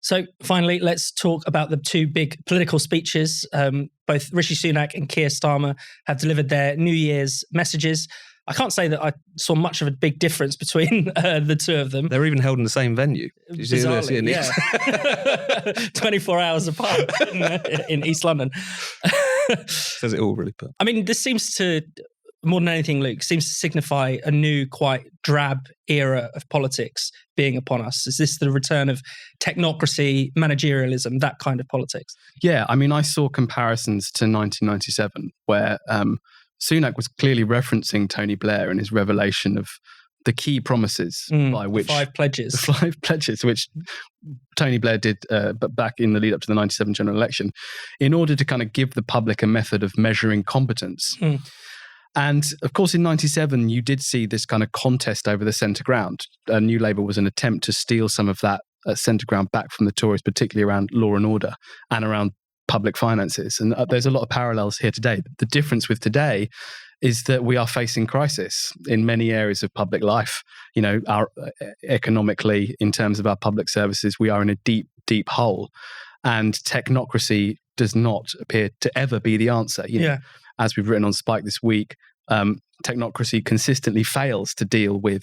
So finally, let's talk about the two big political speeches. Both Rishi Sunak and Keir Starmer have delivered their New Year's messages. I can't say that I saw much of a big difference between the two of them. They're even held in the same venue. Did you see this? Yeah. 24 hours apart in East London. Says it all really. But I mean, this seems to, more than anything, Luke, seems to signify a new, quite drab era of politics being upon us. Is this the return of technocracy, managerialism, that kind of politics? Yeah, I mean, I saw comparisons to 1997 where Sunak was clearly referencing Tony Blair and his revelation of the key promises by which... The 5 pledges. The 5 pledges, which Tony Blair did but back in the lead up to the 97 general election, in order to kind of give the public a method of measuring competence. And of course, in 97, you did see this kind of contest over the centre ground. New Labour was an attempt to steal some of that centre ground back from the Tories, particularly around law and order and around public finances. And there's a lot of parallels here today. The difference with today is that we are facing crisis in many areas of public life. You know, economically, in terms of our public services, we are in a deep, deep hole. And technocracy does not appear to ever be the answer. You know, as we've written on Spike this week, technocracy consistently fails to deal with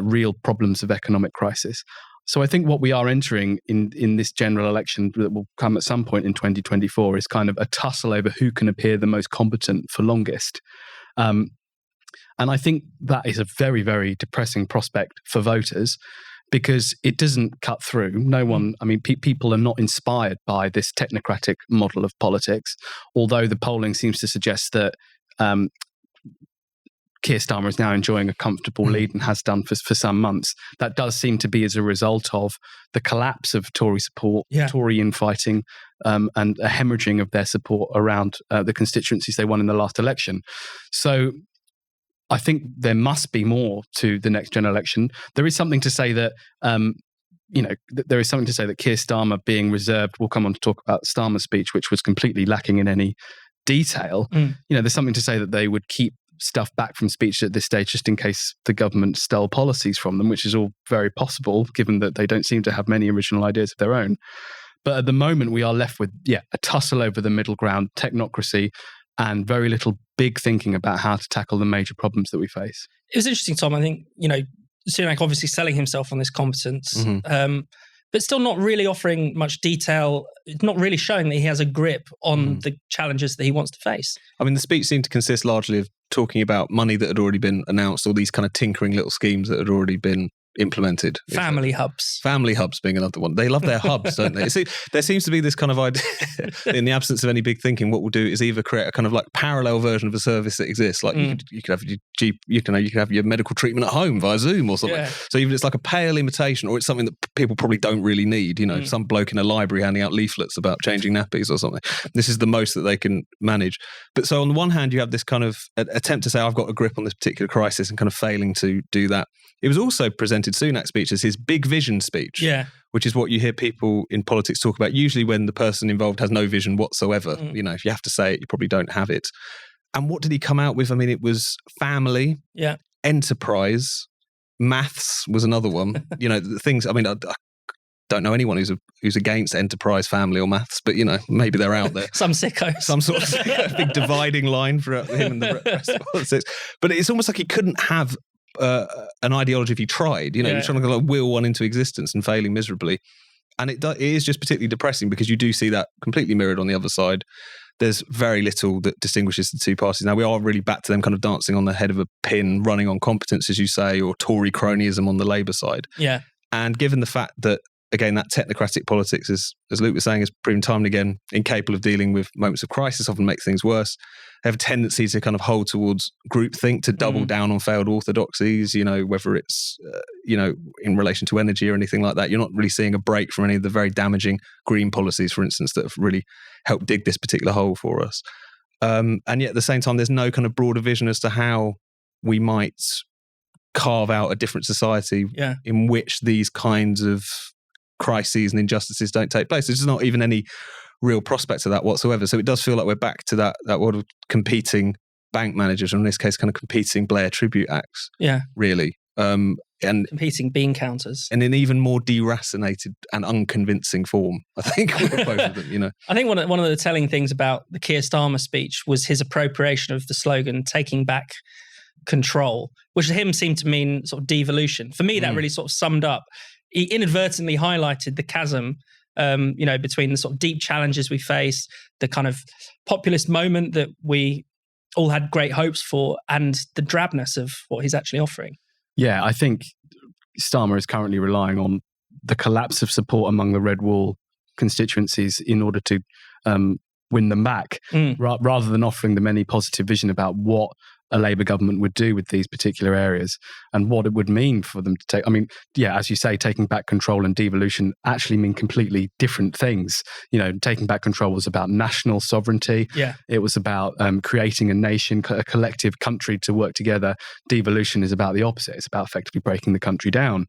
real problems of economic crisis. So I think what we are entering in this general election that will come at some point in 2024 is kind of a tussle over who can appear the most competent for longest. And I think that is a very, very depressing prospect for voters because it doesn't cut through. No one, I mean, people are not inspired by this technocratic model of politics, although the polling seems to suggest that Keir Starmer is now enjoying a comfortable lead and has done for some months. That does seem to be as a result of the collapse of Tory support, Tory infighting, and a hemorrhaging of their support around the constituencies they won in the last election. So I think there must be more to the next general election. There is something to say that, there is something to say that Keir Starmer being reserved, we'll come on to talk about Starmer's speech, which was completely lacking in any detail. You know, there's something to say that they would keep stuff back from speech at this stage just in case the government stole policies from them, which is all very possible given that they don't seem to have many original ideas of their own. But at the moment we are left with a tussle over the middle ground, technocracy, and very little big thinking about how to tackle the major problems that we face. It was interesting, Tom. I think, Sunak obviously selling himself on this competence, but still not really offering much detail, not really showing that he has a grip on the challenges that he wants to face. I mean, the speech seemed to consist largely of talking about money that had already been announced, or these kind of tinkering little schemes that had already been implemented. Family hubs. Family hubs being another one. They love their hubs, don't they? See, there seems to be this kind of idea, in the absence of any big thinking, what we'll do is either create a kind of like parallel version of a service that exists. Like you could have your you could have your medical treatment at home via Zoom or something. So even it's like a pale imitation, or it's something that people probably don't really need. Some bloke in a library handing out leaflets about changing nappies or something. This is the most that they can manage. But so on the one hand, you have this kind of attempt to say, I've got a grip on this particular crisis, and kind of failing to do that. It was also presented, Sunak's speech, as his big vision speech, which is what you hear people in politics talk about, usually when the person involved has no vision whatsoever. If you have to say it, you probably don't have it. And what did he come out with? I mean, it was family, enterprise, maths was another one. The things, I mean, I don't know anyone who's against enterprise, family or maths, but, maybe they're out there. Some sickos. Some sort of big dividing line for him and the rest of politics. But it's almost like he couldn't have an ideology if he tried. You're trying to like will one into existence and failing miserably. And it is just particularly depressing because you do see that completely mirrored on the other side. There's very little that distinguishes the two parties. Now, we are really back to them kind of dancing on the head of a pin, running on competence, as you say, or Tory cronyism on the Labour side. Yeah. And given the fact that, again, that technocratic politics, as Luke was saying, is proven time and again incapable of dealing with moments of crisis, often make things worse. They have a tendency to kind of hold towards groupthink, to double down on failed orthodoxies, whether it's, in relation to energy or anything like that. You're not really seeing a break from any of the very damaging green policies, for instance, that have really helped dig this particular hole for us. And yet at the same time, there's no kind of broader vision as to how we might carve out a different society in which these kinds of crises and injustices don't take place. There's not even any real prospect of that whatsoever. So it does feel like we're back to that world of competing bank managers, or in this case, kind of competing Blair tribute acts. Yeah. Really. and competing bean counters. And in even more deracinated and unconvincing form, I think, both of them, you know. I think one of the telling things about the Keir Starmer speech was his appropriation of the slogan, taking back control, which to him seemed to mean sort of devolution. For me, that really sort of summed up. He inadvertently highlighted the chasm, between the sort of deep challenges we face, the kind of populist moment that we all had great hopes for, and the drabness of what he's actually offering. Yeah, I think Starmer is currently relying on the collapse of support among the Red Wall constituencies in order to win them back, rather than offering them any positive vision about what a Labour government would do with these particular areas and what it would mean for them to take. I mean, yeah, as you say, taking back control and devolution actually mean completely different things. You know, taking back control was about national sovereignty. Yeah. It was about creating a nation, a collective country to work together. Devolution is about the opposite. It's about effectively breaking the country down.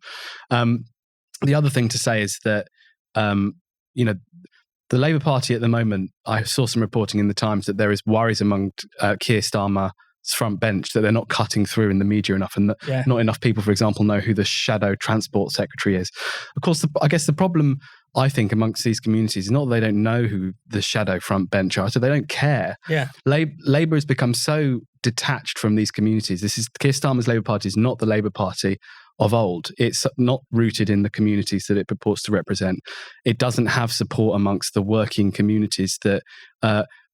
The other thing to say is that, the Labour Party at the moment, I saw some reporting in the Times that there is worries among Keir Starmer's front bench that they're not cutting through in the media enough, and that not enough people, for example, know who the shadow transport secretary is. Of course, I guess the problem, I think, amongst these communities is not that they don't know who the shadow front bench are, so they don't care. Yeah. Labour has become so detached from these communities. Keir Starmer's Labour Party is not the Labour Party of old. It's not rooted in the communities that it purports to represent. It doesn't have support amongst the working communities that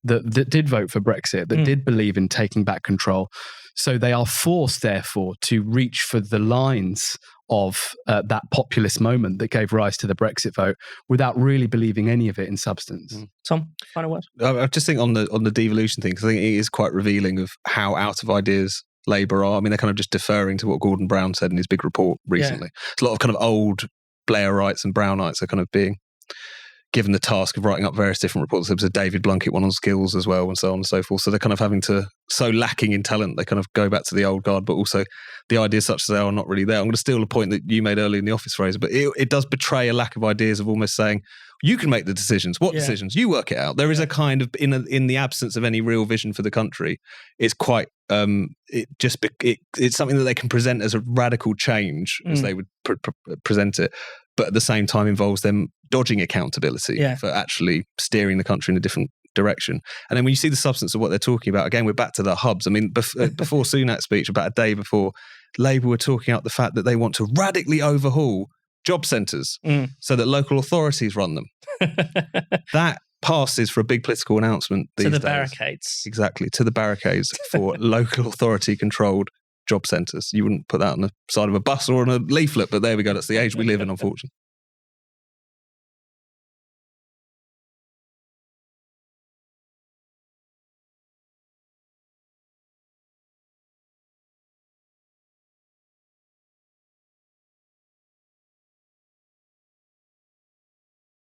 did vote for Brexit, that did believe in taking back control. So they are forced, therefore, to reach for the lines of that populist moment that gave rise to the Brexit vote without really believing any of it in substance. Tom, final word? I just think on the devolution thing, because I think it is quite revealing of how out of ideas Labour are. I mean, they're kind of just deferring to what Gordon Brown said in his big report recently. It's a lot of kind of old Blairites and Brownites are kind of being given the task of writing up various different reports. There was a David Blunkett one on skills as well, and so on and so forth. So they're kind of having to, so lacking in talent, they kind of go back to the old guard, but also the ideas such as they are not really there. I'm going to steal a point that you made earlier in the office, Fraser, but it does betray a lack of ideas of almost saying, you can make the decisions. What decisions? You work it out. There is a kind of, in the absence of any real vision for the country, it's quite, it's something that they can present as a radical change, as they would present it, but at the same time involves them dodging accountability for actually steering the country in a different direction. And then when you see the substance of what they're talking about, again, we're back to the hubs. I mean, before Sunak's speech, about a day before, Labour were talking out the fact that they want to radically overhaul job centres so that local authorities run them. That passes for a big political announcement these days. To the barricades. Exactly, to the barricades for local authority-controlled job centres. You wouldn't put that on the side of a bus or on a leaflet, but there we go. That's the age we live in, unfortunately.